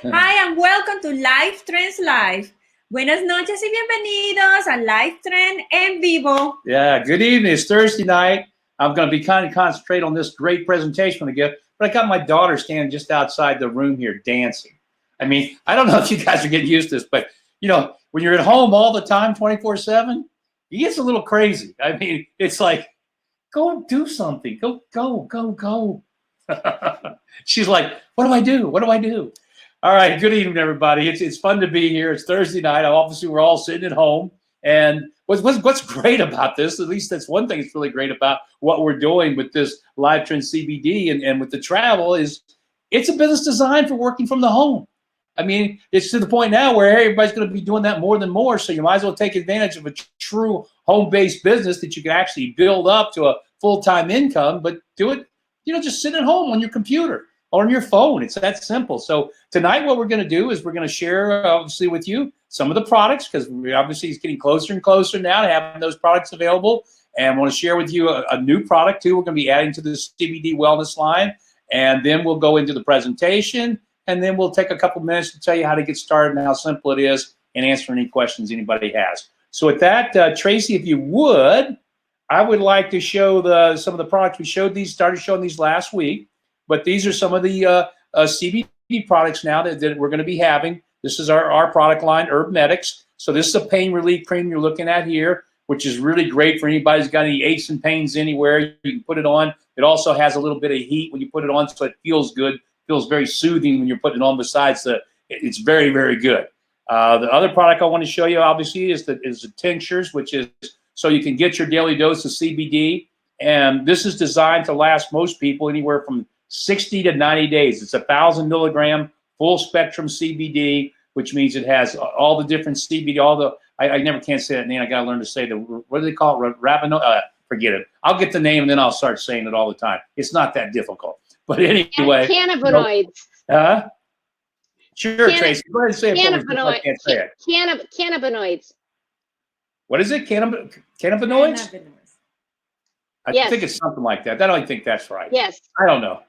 Hi and welcome to Life Trends Live. Buenas noches y bienvenidos a Life Trend en vivo. Yeah, good evening. It's Thursday night. I'm going to be kind of concentrate on this great presentation I give, but I got my daughter standing just outside the room here dancing. I mean, I don't know if you guys are getting used to this, but you know, when you're at home all the time, 24/7, it gets a little crazy. I mean, it's like, go and do something. Go. She's like, what do I do? What do I do? All right, good evening, everybody. It's fun to be here. It's Thursday night. Obviously, we're all sitting at home. And what's great about this, at least that's one thing that's really great about what we're doing with this Live Trend CBD and with the travel is it's a business designed for working from the home. I mean, it's to the point now where everybody's going to be doing that more than more. So you might as well take advantage of a true home-based business that you can actually build up to a full-time income, but do it, just sit at home on your computer or on your phone. It's that simple. So tonight what we're going to do is we're going to share, obviously, with you some of the products, because we obviously it's getting closer and closer now to having those products available. And I want to share with you a new product, too. We're going to be adding to the CBD wellness line. And then we'll go into the presentation. And then we'll take a couple minutes to tell you how to get started and how simple it is and answer any questions anybody has. So with that, Tracy, if you would, I would like to show some of the products. We started showing these last week. But these are some of the CBD products now that we're going to be having. This is our product line, Herb Medics. So this is a pain relief cream you're looking at here, which is really great for anybody who's got any aches and pains anywhere. You can put it on. It also has a little bit of heat when you put it on, so it feels good. It feels very soothing when you're putting it on. Besides, it's very, very good. The other product I want to show you, obviously, is the tinctures, which is so you can get your daily dose of CBD. And this is designed to last most people anywhere from 60 to 90 days. It's 1,000 milligram full spectrum CBD, which means it has all the different CBD, I never can't say that name. I got to learn to say what do they call it? Forget it. I'll get the name and then I'll start saying it all the time. It's not that difficult. But anyway. Cannabinoids. Sure, Tracy. Go ahead and say it for me. I can't say it. Cannabinoids. What is it? Cannabinoids? I think it's something like that. I don't think that's right. Yes. I don't know.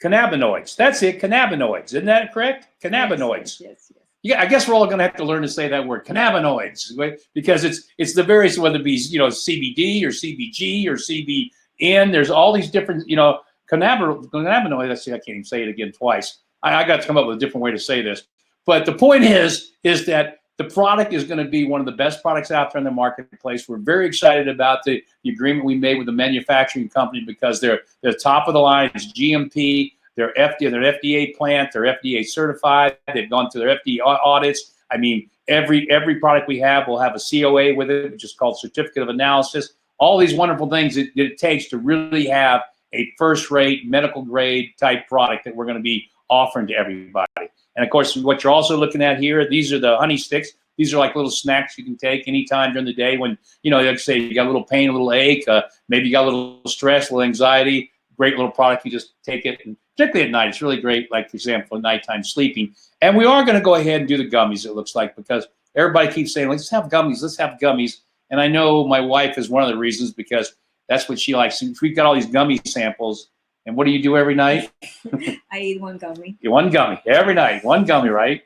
Cannabinoids. That's it. Cannabinoids. Isn't that correct? Cannabinoids. Yes. Yeah, I guess we're all going to have to learn to say that word, cannabinoids, because it's the various, whether it be CBD or CBG or CBN. There's all these different cannabinoids. I can't even say it again twice. I got to come up with a different way to say this. But the point is that the product is going to be one of the best products out there in the marketplace. We're very excited about the agreement we made with the manufacturing company because they're top of the line. It's GMP. They're FDA plant. They're FDA certified. They've gone through their FDA audits. I mean, every product we have will have a COA with it, which is called Certificate of Analysis. All these wonderful things that it takes to really have a first-rate medical grade type product that we're going to be offering to everybody. And of course, what you're also looking at here, these are the honey sticks. These are like little snacks you can take anytime during the day when, like say you got a little pain, a little ache, maybe you got a little stress, a little anxiety. Great little product. You just take it, and particularly at night, it's really great, like, for example, nighttime sleeping. And we are going to go ahead and do the gummies, it looks like, because everybody keeps saying, let's have gummies. And I know my wife is one of the reasons because that's what she likes. We've got all these gummy samples. And what do you do every night? I eat one gummy. One gummy every night, one gummy, right?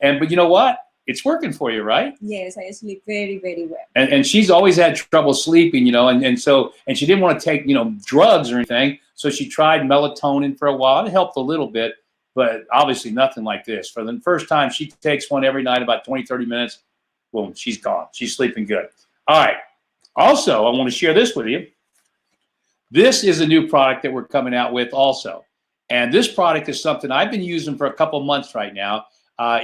But you know what? It's working for you, right? Yes, I sleep very, very well. And she's always had trouble sleeping, and she didn't want to take, drugs or anything. So she tried melatonin for a while. It helped a little bit, but obviously nothing like this. For the first time, she takes one every night, about 20, 30 minutes. Boom, she's gone. She's sleeping good. All right. Also, I want to share this with you. This is a new product that we're coming out with also. And this product is something I've been using for a couple months right now.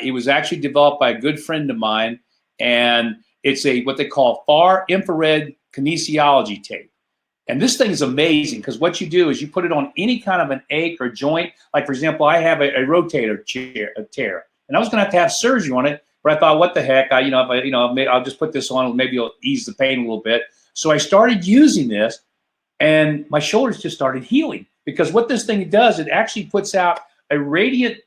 It was actually developed by a good friend of mine, and it's what they call far infrared kinesiology tape. And this thing is amazing because what you do is you put it on any kind of an ache or joint. Like, for example, I have a rotator tear, and I was going to have surgery on it, but I thought, what the heck? I'll just put this on. Maybe it'll ease the pain a little bit. So I started using this, and my shoulders just started healing because what this thing does, it actually puts out a radiant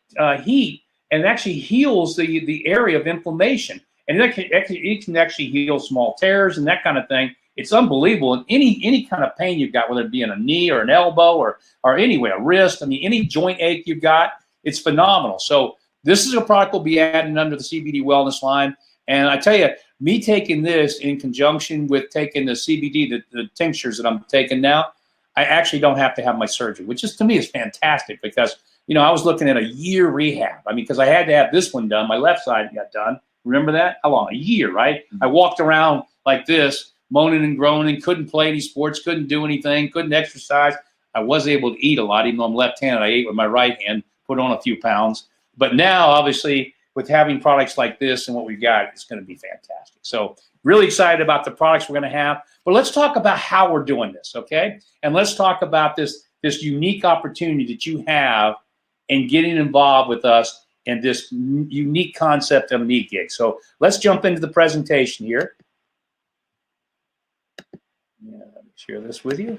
heat. And it actually heals the area of inflammation. And it can actually heal small tears and that kind of thing. It's unbelievable. And any kind of pain you've got, whether it be in a knee or an elbow or anywhere, a wrist, any joint ache you've got, it's phenomenal. So This is a product we'll be adding under the CBD wellness line. And I tell you, me taking this in conjunction with taking the CBD, the tinctures that I'm taking now, I actually don't have to have my surgery, which is, to me, is fantastic because, you know, I was looking at a year rehab. I mean, because I had to have this one done. My left side got done. Remember that? How long? A year, right? I walked around like this, moaning and groaning, couldn't play any sports, couldn't do anything, couldn't exercise. I was able to eat a lot, even though I'm left-handed. I ate with my right hand, put on a few pounds. But now, obviously, with having products like this and what we've got, it's going to be fantastic. So really excited about the products we're going to have. But let's talk about how we're doing this, okay? And let's talk about this unique opportunity that you have in getting involved with us in this unique concept of an eGig. So let's jump into the presentation here. Yeah, let me share this with you.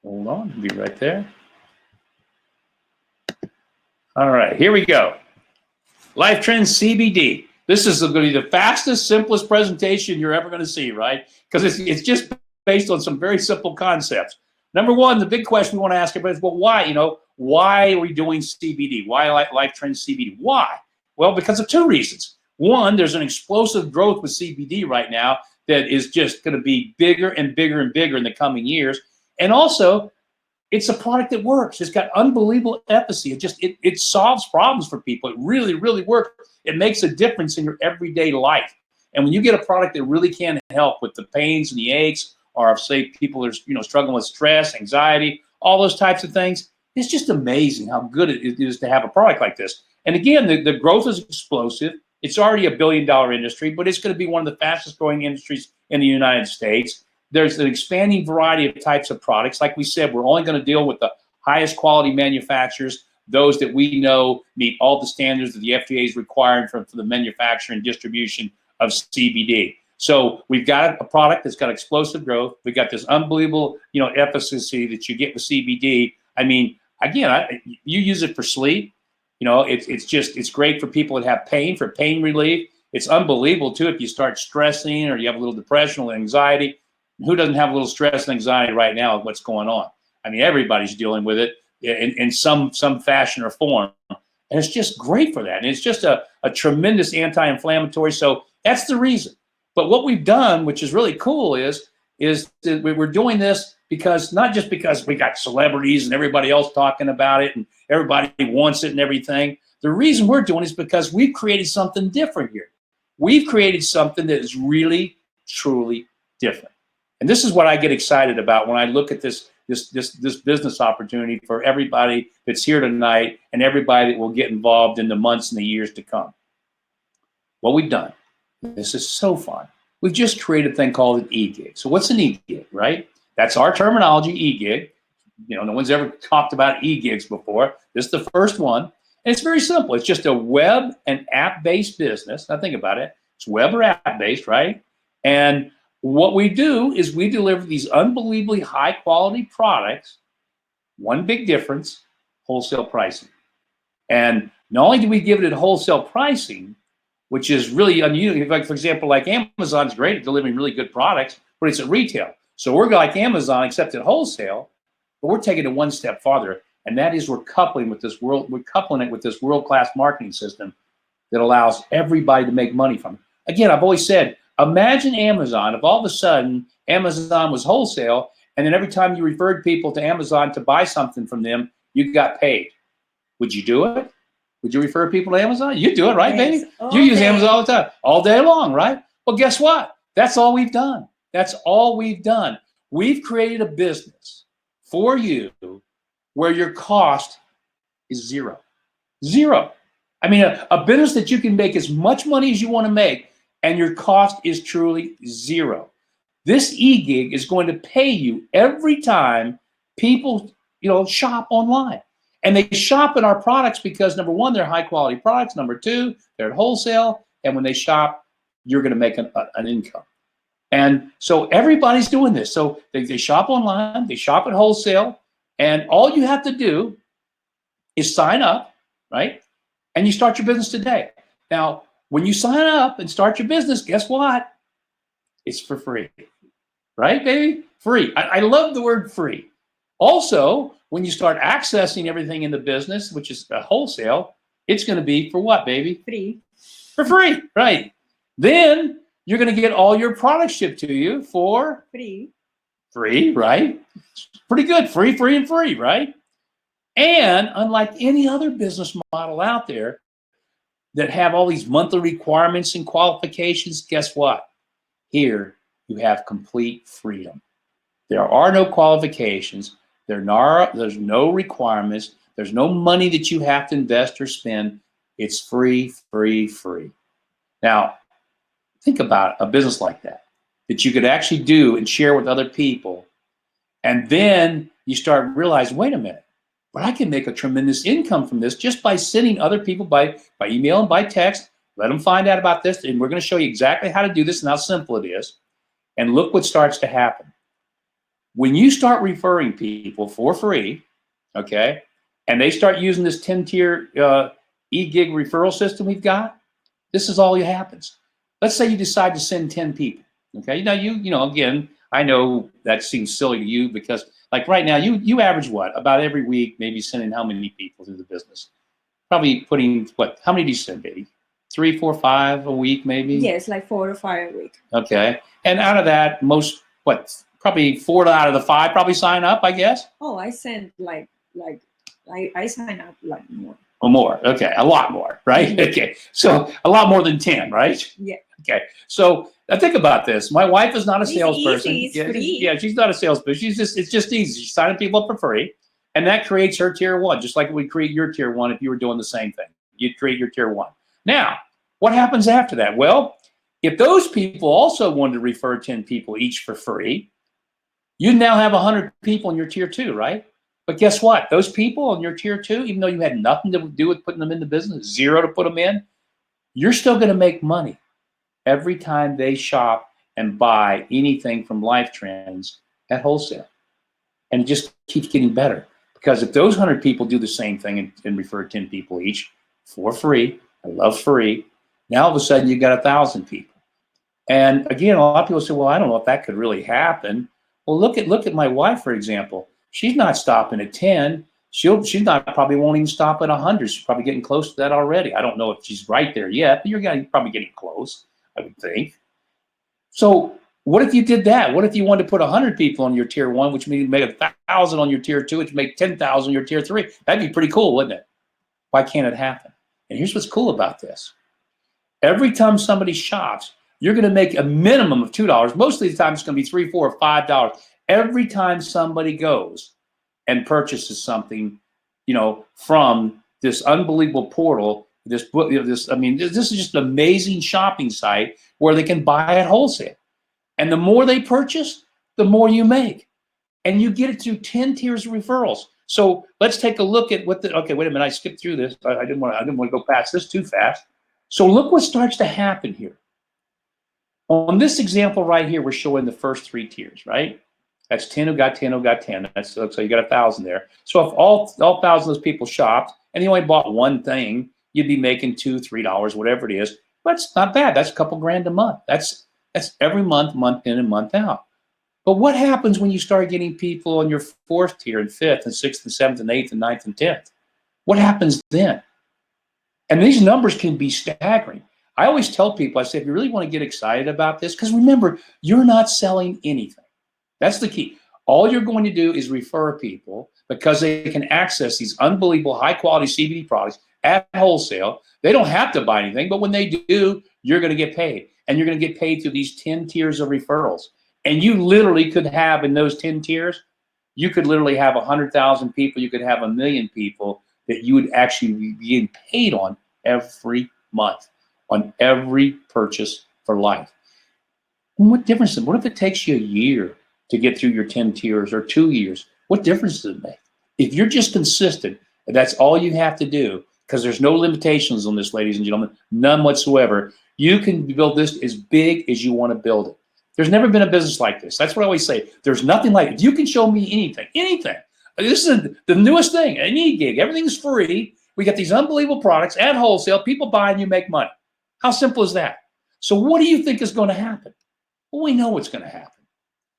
Hold on, I'll be right there. All right, here we go. LifeTrends CBD. This is going to be the fastest, simplest presentation you're ever going to see, right? Because it's just based on some very simple concepts. Number one, the big question we want to ask everybody is, well, why? You know, why are we doing CBD? Why LifeTrends CBD? Why? Well, because of two reasons. One, there's an explosive growth with CBD right now that is just going to be bigger and bigger and bigger in the coming years. And also, it's a product that works. It's got unbelievable efficacy. It solves problems for people. It really, really works. It makes a difference in your everyday life. And when you get a product that really can help with the pains and the aches, or say people are struggling with stress, anxiety, all those types of things, it's just amazing how good it is to have a product like this. And again, the growth is explosive. It's already $1 billion industry, but it's going to be one of the fastest growing industries in the United States. There's an expanding variety of types of products. Like we said, we're only going to deal with the highest quality manufacturers, those that we know meet all the standards that the FDA is requiring for the manufacture and distribution of CBD. So we've got a product that's got explosive growth. We've got this unbelievable, efficacy that you get with CBD. I mean, again, you use it for sleep. It's great for people that have pain, for pain relief. It's unbelievable too if you start stressing or you have a little depression or anxiety. Who doesn't have a little stress and anxiety right now with what's going on? I mean, everybody's dealing with it in some fashion or form. And it's just great for that. And it's just a tremendous anti-inflammatory. So that's the reason. But what we've done, which is really cool, is that we're doing this because not just because we got celebrities and everybody else talking about it and everybody wants it and everything. The reason we're doing it is because we've created something different here. We've created something that is really, truly different. And this is what I get excited about when I look at this business opportunity for everybody that's here tonight and everybody that will get involved in the months and the years to come. What we've done, this is so fun. We've just created a thing called an eGig. So what's an eGig, right? That's our terminology, eGig. No one's ever talked about eGigs before. This is the first one. And it's very simple. It's just a web and app-based business. Now think about it. It's web or app-based, right? And what we do is we deliver these unbelievably high-quality products. One big difference, wholesale pricing. And not only do we give it at wholesale pricing, which is really unusual. Like, for example, like Amazon's great at delivering really good products, but it's at retail. So we're like Amazon, except at wholesale, but we're taking it one step farther. And that is we're coupling it with this world-class marketing system that allows everybody to make money from it. Again, I've always said, imagine Amazon, if all of a sudden Amazon was wholesale, and then every time you referred people to Amazon to buy something from them, you got paid. Would you do it? Would you refer people to Amazon? You do it, right, Yes, baby? You use Amazon all the time, all day long, right? Well, guess what? That's all we've done. That's all we've done. We've created a business for you where your cost is zero. Zero. I mean, a business that you can make as much money as you want to make, and your cost is truly zero. This eGig is going to pay you every time people, shop online. And they shop in our products because, number one, they're high-quality products. Number two, they're at wholesale. And when they shop, you're going to make an income. And so everybody's doing this. So they shop online, they shop at wholesale, and all you have to do is sign up, right? And you start your business today. Now, when you sign up and start your business, guess what? It's for free, right, baby? Free. I love the word free. Also, when you start accessing everything in the business, which is wholesale, it's going to be for what, baby? Free. For free, right? Then you're going to get all your products shipped to you for Free. free, right? Pretty good. Free, free, and free, right? And unlike any other business model out there that have all these monthly requirements and qualifications, guess what? Here you have complete freedom. There are no qualifications. There's no requirements. There's no money that you have to invest or spend. It's free, free, free. Now, think about a business like that you could actually do and share with other people. And then you start realizing, wait a minute, but I can make a tremendous income from this just by sending other people by email and by text. Let them find out about this. And we're going to show you exactly how to do this and how simple it is. And look what starts to happen. When you start referring people for free, okay, and they start using this 10-tier eGig referral system we've got, this is all that happens. Let's say you decide to send 10 people, okay? Now, you know, again, I know that seems silly to you because, like right now, you average what? About every week, maybe sending how many people through the business? Probably putting, what, how many do you send, baby? 3, 4, 5 a week, maybe? Yes, like 4 or 5 a week. Okay. And out of that, most, what, probably 4 out of the 5 probably sign up, I guess? Oh, I send like I sign up like more. Or more. Okay. A lot more, right? Okay. So a lot more than 10, right? Yeah. Okay. So now think about this. My wife is not a It's salesperson. easy, it's free. Yeah, she's not a salesperson. It's just easy. She's signing people up for free. And that creates her tier 1, just like it would create your tier 1 if you were doing the same thing. You'd create your tier 1. Now, what happens after that? Well, if those people also wanted to refer 10 people each for free, you now have 100 people in your tier 2, right? But guess what? Those people in your tier 2, even though you had nothing to do with putting them in the business, 0 to put them in, you're still going to make money every time they shop and buy anything from LifeTrends at wholesale. And it just keeps getting better. Because if those 100 people do the same thing and refer 10 people each for free, I love free, now all of a sudden you got 1,000 people. And again, a lot of people say, well, I don't know if that could really happen. Well, look at my wife, for example. She's not stopping at 10. She's not probably won't even stop at 100. She's probably getting close to that already. I don't know if she's right there yet, but you're probably getting close, I would think. So what if you did that? What if you wanted to put 100 people on your tier 1, which means make 1,000 on your tier 2, which make 10,000 on your tier 3? That'd be pretty cool, wouldn't it? Why can't it happen? And here's what's cool about this. Every time somebody shops, you're going to make a minimum of $2. Most of the time, it's going to be $3, $4, or $5. Every time somebody goes and purchases something, you know, from this unbelievable portal, this is just an amazing shopping site where they can buy at wholesale. And the more they purchase, the more you make. And you get it through 10 tiers of referrals. So let's take a look at okay, wait a minute, I skipped through this. I didn't want to go past this too fast. So look what starts to happen here. On this example right here, we're showing the first 3 tiers, right? That's 10 who got 10 who got 10. So you got 1,000 there. So if all 1,000 of those people shopped and they only bought one thing, you'd be making $2, $3, whatever it is. That's not bad. That's a couple grand a month. That's every month, month in and month out. But what happens when you start getting people on your 4th tier and 5th and 6th and 7th and 8th and 9th and 10th? What happens then? And these numbers can be staggering. I always tell people, I say, if you really want to get excited about this, because remember, you're not selling anything. That's the key. All you're going to do is refer people because they can access these unbelievable high-quality CBD products at wholesale. They don't have to buy anything, but when they do, you're going to get paid. And you're going to get paid through these 10 tiers of referrals. And you literally could have, in those 10 tiers, you could literally have 100,000 people, you could have 1 million people that you would actually be getting paid on every month, on every purchase for life. And what difference? What if it takes you a year to get through your 10 tiers or 2 years? What difference does it make? If you're just consistent, and that's all you have to do, because there's no limitations on this, ladies and gentlemen, none whatsoever. You can build this as big as you want to build it. There's never been a business like this. That's what I always say. There's nothing like it. You can show me anything. This is the newest thing, an eGig. Everything's free. We got these unbelievable products at wholesale. People buy and you make money. How simple is that? So what do you think is going to happen? Well, we know what's going to happen.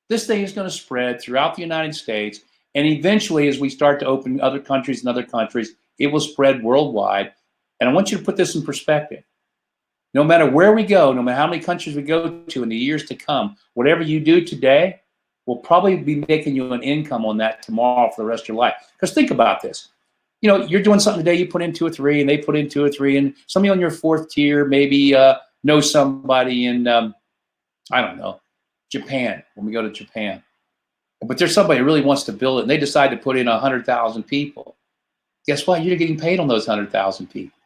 This thing is going to spread throughout the United States, And eventually, as we start to open other countries and other countries, it will spread worldwide. And I want you to put this in perspective. No matter where we go, no matter how many countries we go to in the years to come, whatever you do today will probably be making you an income on that tomorrow for the rest of your life. Because think about this. You know, you're doing something today, you put in 2 or 3, and they put in 2 or 3, and somebody on your 4th tier maybe knows somebody in, I don't know, Japan, when we go to Japan. But there's somebody who really wants to build it, and they decide to put in 100,000 people. Guess what? You're getting paid on those 100,000 people.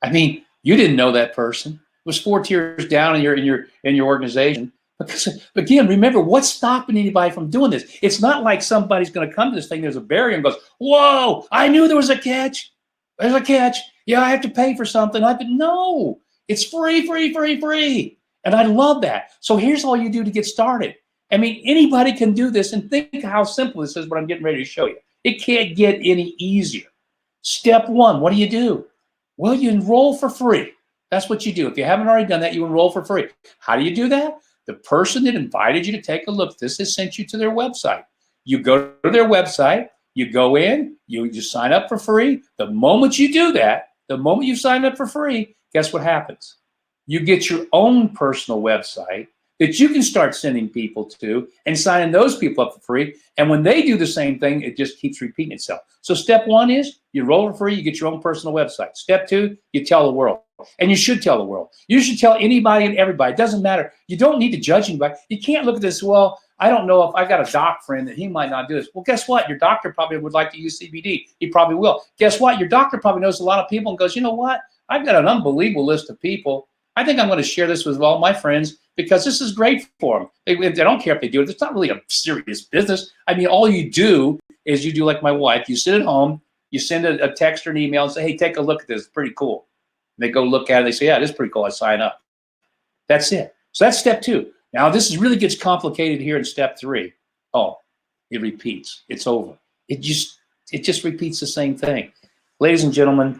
I mean, you didn't know that person. It was 4 tiers down in your organization. Because again, remember, what's stopping anybody from doing this? It's not like somebody's going to come to this thing. There's a barrier and goes, "Whoa! I knew there was a catch. There's a catch. Yeah, I have to pay for something." No, it's free, free, free, free, and I love that. So here's all you do to get started. I mean, anybody can do this, and think how simple this is. What I'm getting ready to show you. It can't get any easier. Step 1, what do? Well, you enroll for free. That's what you do. If you haven't already done that, you enroll for free. How do you do that? The person that invited you to take a look at this has sent you to their website. You go to their website, you go in, you sign up for free. The moment you do that, the moment you sign up for free, guess what happens? You get your own personal website that you can start sending people to and signing those people up for free. And when they do the same thing, it just keeps repeating itself. So step 1 is you enroll for free, you get your own personal website. Step 2, you tell the world. And you should tell the world. You should tell anybody and everybody. It doesn't matter. You don't need to judge anybody. You can't look at this, well, I don't know if I got a doc friend that he might not do this. Well, guess what? Your doctor probably would like to use CBD. He probably will. Guess what? Your doctor probably knows a lot of people and goes, you know what? I've got an unbelievable list of people. I think I'm going to share this with all my friends because this is great for them. They don't care if they do it. It's not really a serious business. I mean, all you do is you do like my wife. You sit at home, you send a text or an email and say, hey, take a look at this. It's pretty cool. And they go look at it. They say, yeah, it is pretty cool. I sign up. That's it. So that's step 2. Now, this really gets complicated here in step 3. Oh, it repeats. It's over. It just repeats the same thing. Ladies and gentlemen,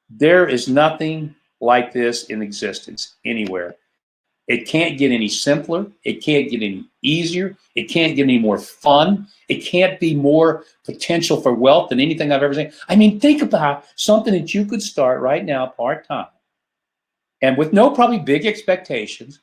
there is nothing like this in existence anywhere. It can't get any simpler. It can't get any easier. It can't get any more fun. It can't be more potential for wealth than anything I've ever seen. I mean, think about something that you could start right now part-time and with no probably big expectations.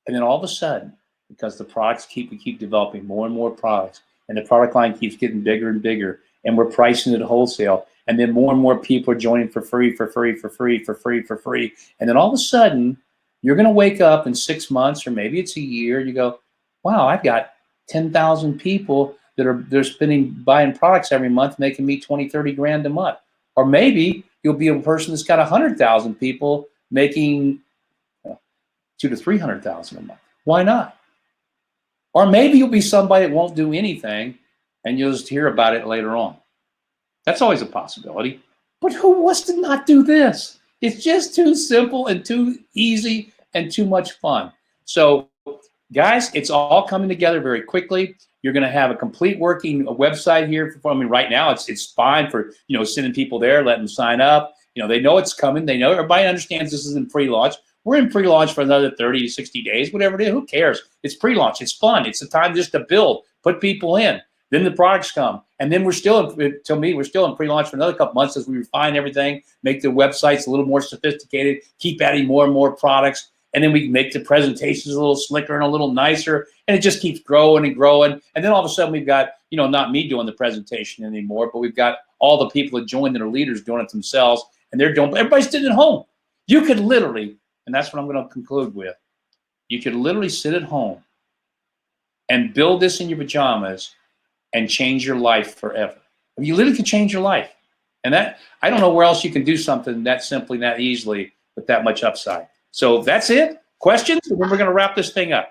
And then all of a sudden, because the products we keep developing more and more products, and the product line keeps getting bigger and bigger, and we're pricing it wholesale, and then more and more people are joining for free, for free, for free, for free, for free. And then all of a sudden, you're going to wake up in 6 months, or maybe it's a year, you go, wow, I've got 10,000 people they're buying products every month, making me 20, 30 grand a month. Or maybe you'll be a person that's got 100,000 people making 200,000 to 300,000 a month. Why not? Or maybe you'll be somebody that won't do anything and you'll just hear about it later on. That's always a possibility. But who wants to not do this? It's just too simple and too easy and too much fun. So guys, it's all coming together very quickly. You're going to have a complete working website here. I mean, right now it's fine for, sending people there, letting them sign up. They know it's coming. They know everybody understands this is in pre-launch. We're in pre-launch for another 30 to 60 days, whatever it is. Who cares? It's pre-launch. It's fun. It's the time just to build, put people in. Then the products come. And then we're still in pre-launch for another couple months as we refine everything, make the websites a little more sophisticated, keep adding more and more products. And then we make the presentations a little slicker and a little nicer. And it just keeps growing and growing. And then all of a sudden we've got, not me doing the presentation anymore, but we've got all the people that joined that are leaders doing it themselves. And everybody's sitting at home. You could literally, and that's what I'm going to conclude with, you could literally sit at home and build this in your pajamas and change your life forever. You literally could change your life. And that, I don't know where else you can do something that simply, that easily, with that much upside. So that's it. Questions? And then we're going to wrap this thing up.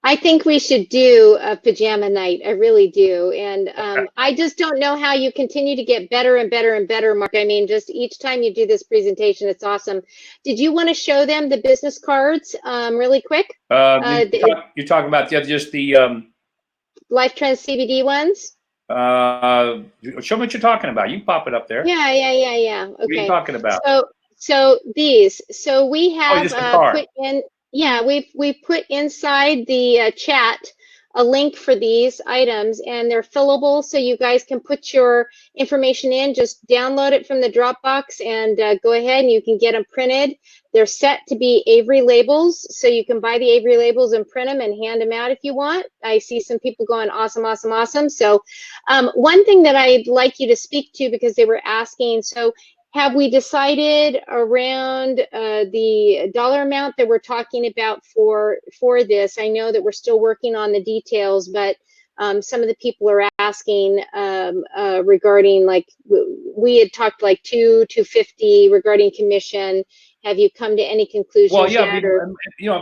I think we should do a pajama night. I really do. And I just don't know how you continue to get better and better and better, Mark. I mean, just each time you do this presentation, it's awesome. Did you want to show them the business cards really quick? You're talking about just the Life Trends CBD ones? Show me what you're talking about. You can pop it up there. Yeah. Okay. What are you talking about? So these. So we have just a card. put in. Yeah, we've put inside the chat a link for these items, and they're fillable, so you guys can put your information in. Just download it from the Dropbox and go ahead and you can get them printed. They're set to be Avery labels, so you can buy the Avery labels and print them and hand them out if you want. I see some people going, awesome, awesome, awesome. So one thing that I'd like you to speak to, because they were asking, so have we decided around the dollar amount that we're talking about for this? I know that we're still working on the details, but some of the people are asking regarding, like, we had talked like $250 regarding commission. Have you come to any conclusions Well, yeah, yet?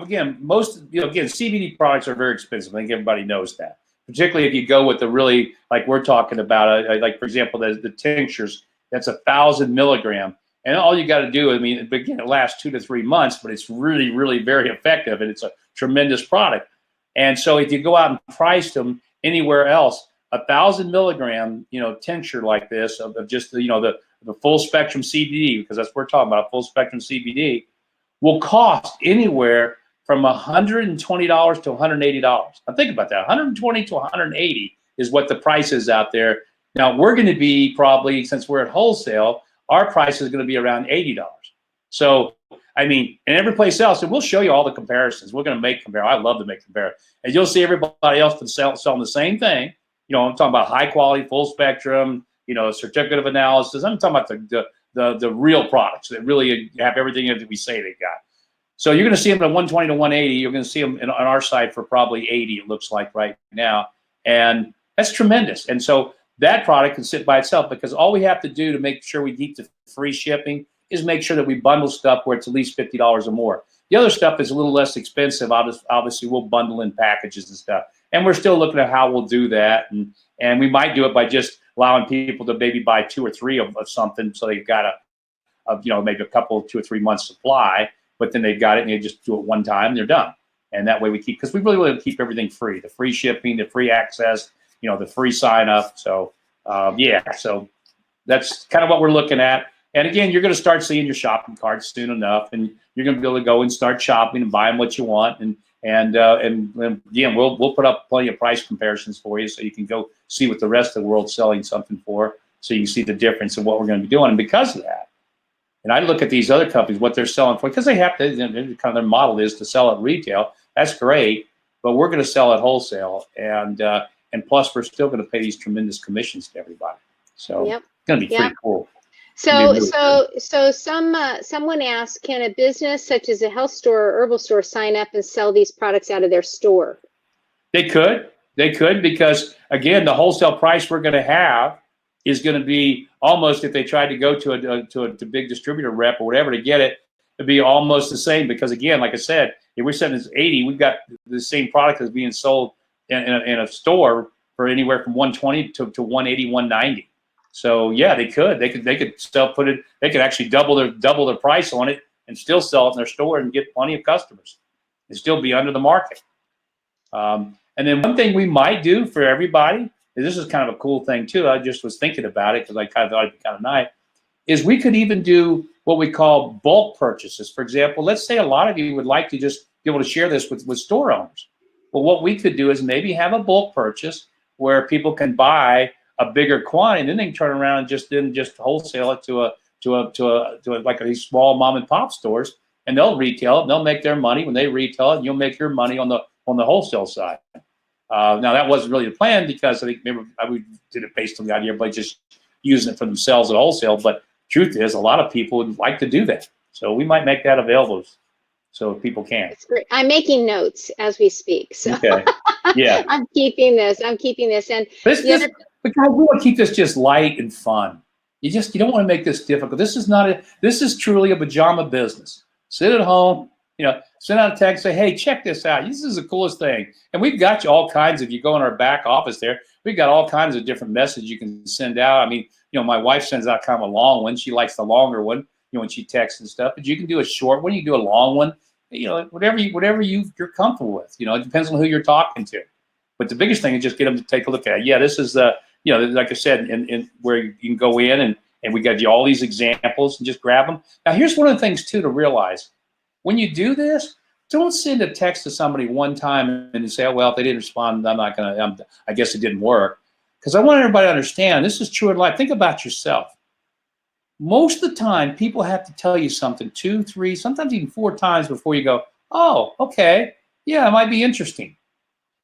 again, again, CBD products are very expensive. I think everybody knows that. Particularly if you go with the really, like we're talking about, like for example, the tinctures. That's 1,000 milligram, and all you got to do, I mean, again, it lasts 2 to 3 months, but it's really, really very effective, and it's a tremendous product. And so, if you go out and price them anywhere else, 1,000 milligram, tincture like this of just the full spectrum CBD, because that's what we're talking about, full spectrum CBD, will cost anywhere from $120 to $180. Now think about that, $120 to $180 is what the price is out there. Now, we're going to be probably, since we're at wholesale, our price is going to be around $80. So, I mean, and every place else, and we'll show you all the comparisons. We're going to make comparisons. I love to make comparisons. And you'll see everybody else selling the same thing. I'm talking about high quality, full spectrum, certificate of analysis. I'm talking about the real products that really have everything that we say they got. So you're going to see them at 120 to 180. You're going to see them on our site for probably 80, it looks like right now. And that's tremendous. And so that product can sit by itself, because all we have to do to make sure we keep the free shipping is make sure that we bundle stuff where it's at least $50 or more. The other stuff is a little less expensive. Obviously, we'll bundle in packages and stuff. And we're still looking at how we'll do that. And we might do it by just allowing people to maybe buy 2 or 3 of something, so they've got maybe a couple, 2 or 3 months supply, but then they've got it and they just do it one time and they're done. And that way we keep, because we really want to keep everything free, the free shipping, the free access, the free sign up. So yeah, so that's kind of what we're looking at. And again, you're going to start seeing your shopping carts soon enough, and you're going to be able to go and start shopping and buying what you want. And again, we'll put up plenty of price comparisons for you, so you can go see what the rest of the world's selling something for, so you can see the difference in what we're going to be doing. And because of that, and I look at these other companies, what they're selling for, because they have to, kind of their model is to sell at retail. That's great, but we're going to sell at wholesale, and plus we're still going to pay these tremendous commissions to everybody. So It's going to be pretty cool. So someone asked, can a business such as a health store or herbal store sign up and sell these products out of their store? They could, because again, the wholesale price we're going to have is going to be almost, if they tried to go to a big distributor rep or whatever to get it, it'd be almost the same, because again, like I said, if we're setting this 80, we've got the same product that's being sold in a store for anywhere from 120 to 180, 190. So yeah, they could still they could actually double their price on it and still sell it in their store and get plenty of customers and still be under the market. And then one thing we might do for everybody, and this is kind of a cool thing too, I just was thinking about it because I kind of thought it'd be kind of nice, is we could even do what we call bulk purchases. For example, let's say a lot of you would like to just be able to share this with store owners. Well, what we could do is maybe have a bulk purchase where people can buy a bigger quantity, and then they can turn around and just wholesale it to like these small mom and pop stores, and they'll retail it. And they'll make their money when they retail it, and you'll make your money on the wholesale side. Now that wasn't really the plan, because I think maybe we did it based on the idea of everybody just using it for themselves at wholesale. But truth is, a lot of people would like to do that, so we might make that available so people can. That's great. I'm making notes as we speak. So okay. Yeah. I'm keeping this. And but guys, we want to keep this just light and fun. You don't want to make this difficult. This is truly a pajama business. Sit at home, send out a text, say, hey, check this out. This is the coolest thing. And we've got you all kinds, if you go in our back office there, we've got all kinds of different messages you can send out. I mean, my wife sends out kind of a long one. She likes the longer one, when she texts and stuff. But you can do a short one, you can do a long one, whatever you're comfortable with. It depends on who you're talking to. But the biggest thing is just get them to take a look at it. Yeah, this is like I said, in where you can go in and we got you all these examples and just grab them. Now, here's one of the things too to realize: when you do this, Don't send a text to somebody one time and say, oh, well, if they didn't respond, I'm not going to, I guess it didn't work. Because I want everybody to understand, this is true in life. Think about yourself. Most of the time, people have to tell you something 2, 3, sometimes even 4 times before you go, oh, okay, yeah, it might be interesting.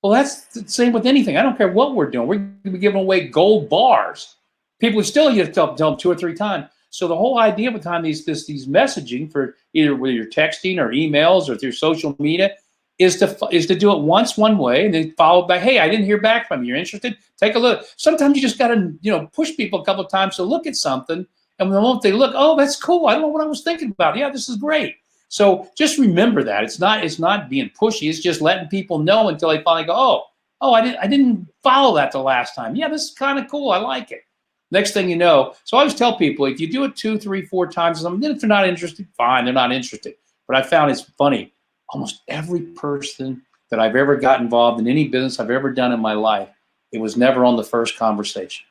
Well, that's the same with anything. I don't care what we're doing. We're going to be giving away gold bars. People still, you have to tell them 2 or 3 times. So the whole idea behind these messaging for either whether you're texting or emails or through social media is to do it once one way and then follow back. Hey, I didn't hear back from you. You're interested? Take a look. Sometimes you just got to push people a couple of times to look at something, and the moment they look, oh, that's cool. I don't know what I was thinking about. Yeah, this is great. So just remember that it's not being pushy. It's just letting people know until they finally go, oh, I didn't follow that the last time. Yeah, this is kind of cool. I like it. Next thing you know, so I always tell people, if you do it 2, 3, 4 times, then if they're not interested, fine, they're not interested. But I found it's funny. Almost every person that I've ever got involved in any business I've ever done in my life, it was never on the first conversation.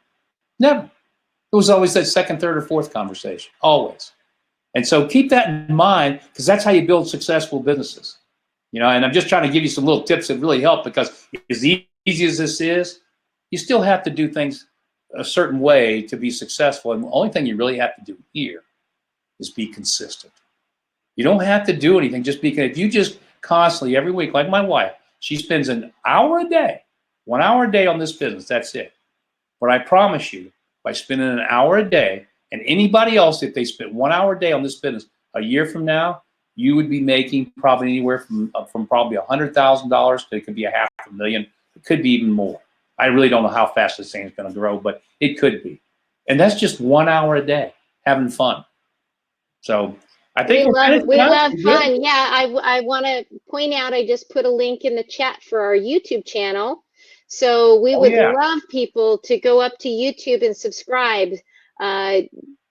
Never. It was always that second, third, or fourth conversation. Always. And so keep that in mind, because that's how you build successful businesses. And I'm just trying to give you some little tips that really help, because as easy as this is, you still have to do things a certain way to be successful. And the only thing you really have to do here is be consistent. You don't have to do anything. If you just constantly, every week, like my wife, she spends an hour a day, 1 hour a day on this business. That's it. But I promise you, by spending an hour a day, and anybody else, if they spent 1 hour a day on this business, a year from now, you would be making probably anywhere from probably $100,000 to it could be $500,000. It could be even more. I really don't know how fast this thing is going to grow, but it could be. And that's just 1 hour a day having fun. So I think we love fun. Yeah, I want to point out, I just put a link in the chat for our YouTube channel. So we would love people to go up to YouTube and subscribe.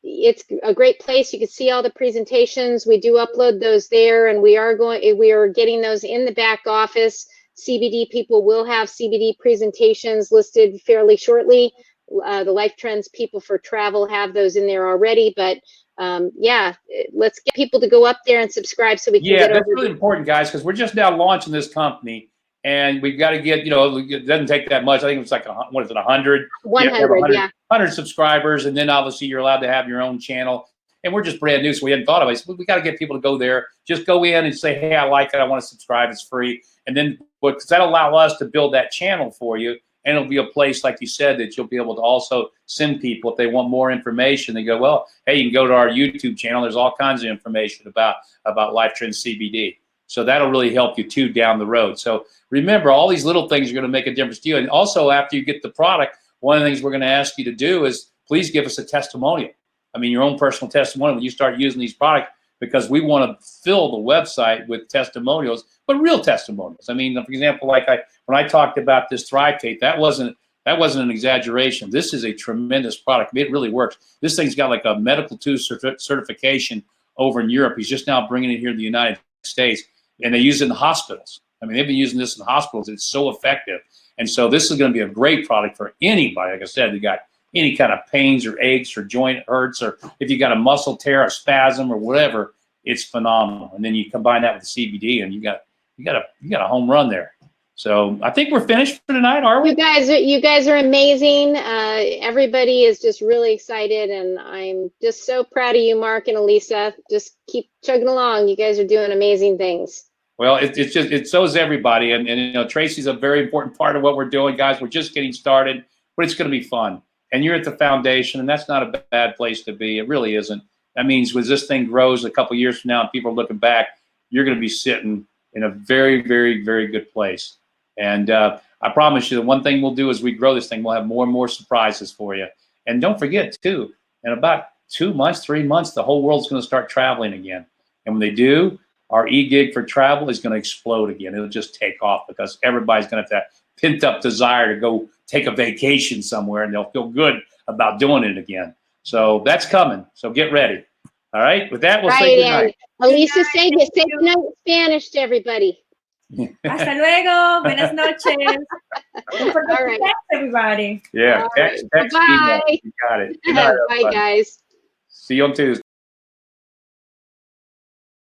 It's a great place. You can see all the presentations. We do upload those there, and we are getting those in the back office. CBD people will have CBD presentations listed fairly shortly. The Life Trends people for travel have those in there already, but let's get people to go up there and subscribe so we can get over. Yeah, that's really important, guys, because we're just now launching this company, and we've got to get, it doesn't take that much. I think it's like, 100? 100 subscribers, and then obviously you're allowed to have your own channel. And we're just brand new, so we hadn't thought of it. So we got to get people to go there. Just go in and say, hey, I like it. I want to subscribe. It's free. And then because that'll allow us to build that channel for you. And it'll be a place, like you said, that you'll be able to also send people if they want more information. They go, well, hey, you can go to our YouTube channel. There's all kinds of information about Life Trends CBD. So that'll really help you too down the road. So remember, all these little things are going to make a difference to you. And also, after you get the product, one of the things we're going to ask you to do is please give us a testimonial. I mean, your own personal testimonial when you start using these products, because we want to fill the website with testimonials, but real testimonials. I mean, for example, like when I talked about this Thrive Tape, that wasn't an exaggeration. This is a tremendous product. It really works. This thing's got like a medical 2 certification over in Europe. He's just now bringing it here to the United States, and they use it in the hospitals. I mean, they've been using this in hospitals. It's so effective. And so this is going to be a great product for anybody. Like I said, you got any kind of pains or aches or joint hurts, or if you got a muscle tear, a spasm or whatever, it's phenomenal. And then you combine that with the CBD, and you got a home run there. So I think we're finished for tonight, are we? You guys are amazing. Everybody is just really excited, and I'm just so proud of you, Mark and Elisa. Just keep chugging along. You guys are doing amazing things. Well, so is everybody, and Tracy's a very important part of what we're doing, guys. We're just getting started, but it's going to be fun. And you're at the foundation, and that's not a bad place to be. It really isn't. That means as this thing grows a couple years from now and people are looking back, you're going to be sitting in a very, very, very good place. And I promise you, the one thing we'll do as we grow this thing, we'll have more and more surprises for you. And don't forget, too, in about 2 months, 3 months, the whole world's going to start traveling again. And when they do, our eGig for travel is going to explode again. It'll just take off because everybody's going to have that pent-up desire to go take a vacation somewhere, and they'll feel good about doing it again. So that's coming. So get ready. All right. With that, we'll say good night. Elisa, say good night in Spanish to everybody. Hasta luego. Buenas noches. Don't forget to text everybody. Yeah. Text Bye. email. You got it. Good night, Bye, guys. See you on Tuesday.